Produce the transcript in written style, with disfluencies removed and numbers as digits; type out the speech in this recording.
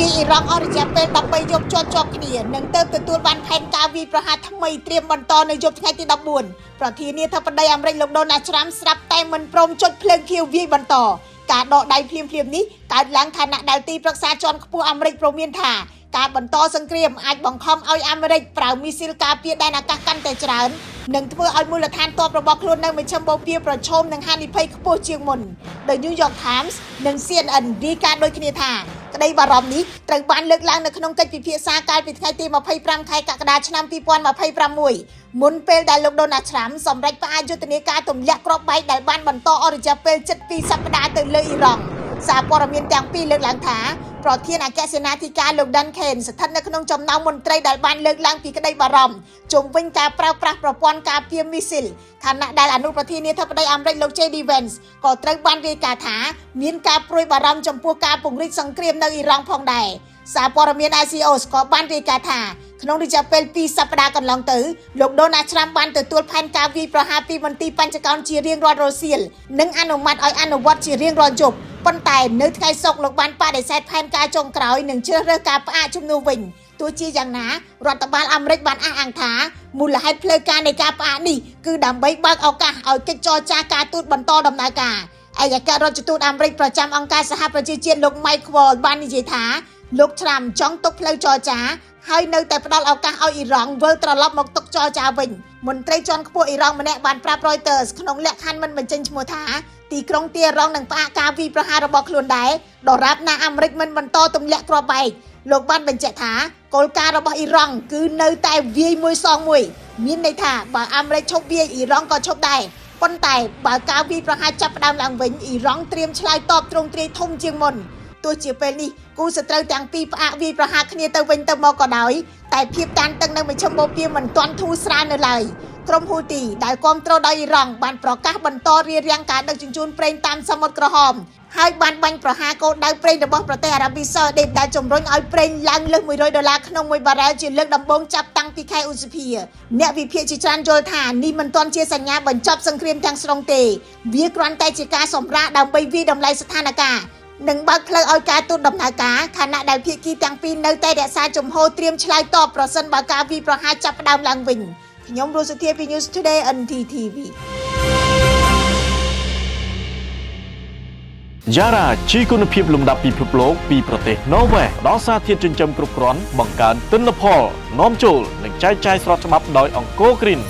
វាយអ៊ីរ៉ង់អស់រយៈពេល13យប់ជាប់គ្នានឹងទៅទទួលបានផែនការវាយប្រហារថ្មីត្រៀមបន្តនៅយប់ថ្ងៃទី14ប្រធានាធិបតីអាមេរិកលោកដូណាល់ត្រាំស្រាប់តែមិនព្រមចុចភ្លើងខៀវវាយបន្តការដកដៃភ្លាមនេះកើតឡើងខណៈដែលទីប្រឹក្សាជាន់ខ្ពស់អាមេរិកព្រមានថាការបន្តសង្គ្រាមអាចបង្ខំឲ្យអាមេរិកប្រើមីស៊ីលការពារដែនអាកាសកាន់តែច្រើននឹងធ្វើឲ្យមូលដ្ឋានទ័ពរបស់ខ្លួននៅមជ្ឈមបូព៌ាប្រឈមនឹងហានិភ័យខ្ពស់ជាងមុន The New York Times និង CNN រាយការណ៍ដូចគ្នាថាក្តីបារម្ភនេះត្រូវបានលើកឡើងនៅក្នុងកិច្ចពិភាក្សាកាលពីថ្ងៃទី25ខែកក្កដាឆ្នាំ2026មុនពេលដែលលោកដូណាល់ត្រាំសម្រេចផ្អាកយុទ្ធនាការទម្លាក់គ្រាប់បែកដែលបានបន្តអស់រយៈពេលជិត2សប្តាហ៍ទៅលើអ៊ីរ៉ង់សារព័ត៌មានទាំងពីរលើកឡើងថាប្រធានអគ្គសេនាធិការលោក Duncan ស្ថិតនៅក្នុងចំណោមមន្ត្រីដែលបានលើកឡើងពីក្តីបារម្ភជុំវិញការប្រើប្រាស់ប្រព័ន្ធការពារមីស៊ីលខណៈដែលអនុប្រធានាធិបតីអាមេរិកលោក JD Vance ក៏ត្រូវបានរាយការណ៍ថាមានការព្រួយបារម្ភចំពោះការពង្រីកសង្គ្រាមនៅអ៊ីរ៉ង់ផងដែរសារព័ត៌មាន Axios ក៏បានរាយការណ៍ថាក្នុងរយៈពេល2សប្តាហ៍កន្លងទៅលោកដូណាល់ត្រាំបានទទួលផែនការវាយប្រហារពីមន្ទីរបញ្ចកោណជារៀងរាល់រសៀលនិងអនុម័តឲ្យអនុវត្តជារៀងរាល់យប់ប៉ុន្តែនៅថ្ងៃសុក្រលោកបានបដិសេធផែនការចុងក្រោយនិងជ្រើសរើសការផ្អាកជំនួសវិញទោះជាយ៉ាងណារដ្ឋបាលអាមេរិកបានអះអាងថាមូលហេតុផ្លូវការនៃការផ្អាកនេះគឺដើម្បីបើកឱកាសឲ្យកិច្ចចរចាការទូតបន្តដំណើរការឯកអគ្គរដ្ឋទូតអាមេរិកប្រចាំអង្គការសហប្រជាជាតិលោក Mike Waltz បាននិយាយថាលោកត្រាំចង់ទុកផ្លូវចរចាហើយនៅតែផ្ដល់ឱកាសឲ្យអ៊ីរ៉ង់វិលត្រឡប់មកទុកចរចាវិញមន្ត្រីជាន់ខ្ពស់អ៊ីរ៉ង់ម្នាក់បានប្រាប់ Reuters ក្នុងលក្ខខណ្ឌមិនបញ្ចេញឈ្មោះថាទីក្រុងទីរ៉ង់នឹងផ្អាកការវាយប្រហាររបស់ខ្លួនដែរដរាបណាអាមេរិកមិនបន្តទម្លាក់គ្រាប់បែកលោកបានបញ្ជាក់ថាគោលការណ៍របស់អ៊ីរ៉ង់គឺនៅតែវាយមួយសងមួយមានន័យថាបើអាមេរិកឈប់វាយអ៊ីរ៉ង់ក៏ឈប់ដែរប៉ុន្តែបើការវាយប្រហារចាប់ផ្ដើមឡើងវិញអ៊ីរ៉ង់ត្រៀមឆ្លើយតបទ្រង់ទ្រាយធំជាងមុនទោះជាពេលនេះគូសត្រូវទាំងពីរផ្អាកវាយប្រហារគ្នាទៅវិញទៅមកក៏ដោយតែភាពតានតឹងនៅមជ្ឈមបូព៌ាមិនទាន់ធូរស្រាលនៅឡើយក្រុមហ៊ូទីដែលគាំទ្រដោយអ៊ីរ៉ង់បានប្រកាសបន្តរារាំងការដឹកជញ្ជូនប្រេងតាមសមុទ្រក្រហមហើយបានបាញ់ប្រហារគោលដៅប្រេងរបស់ប្រទេសអារ៉ាប៊ីសាអូឌីតដែលជំរុញឲ្យប្រេងឡើងលើស$100ក្នុង1បារ៉ែលជាលើកដំបូងចាប់តាំងពីខែឧសភាអ្នកវិភាគជាច្រើនយល់ថានេះមិនទាន់ជាសញ្ញាបញ្ចប់សង្គ្រាមទាំងស្រុងទេវាគ្រាន់តែជាការសម្រាកដើម្បីវាយតម្លៃស្ថានភាពនឹងបើកផ្លូវឲ្យការទូតដំណើរការខណៈដែលភាគីទាំងពីរនៅតែរក្សាជំហរត្រៀមឆ្លើយតបប្រសិនបើការវាយប្រហារចាប់ផ្ដើមឡើងវិញខ្ញុំរស់សុធាពី News Today NTTV Yara ជីគុណភាពលំដាប់ពិភពលោកពីប្រទេសណូវេផ្ដល់សារធាតុចិញ្ចឹមគ្រប់គ្រាន់បង្កើនទិន្នផលនាំចូលនិងចែកចាយស្របច្បាប់ដោយអង្គរ Green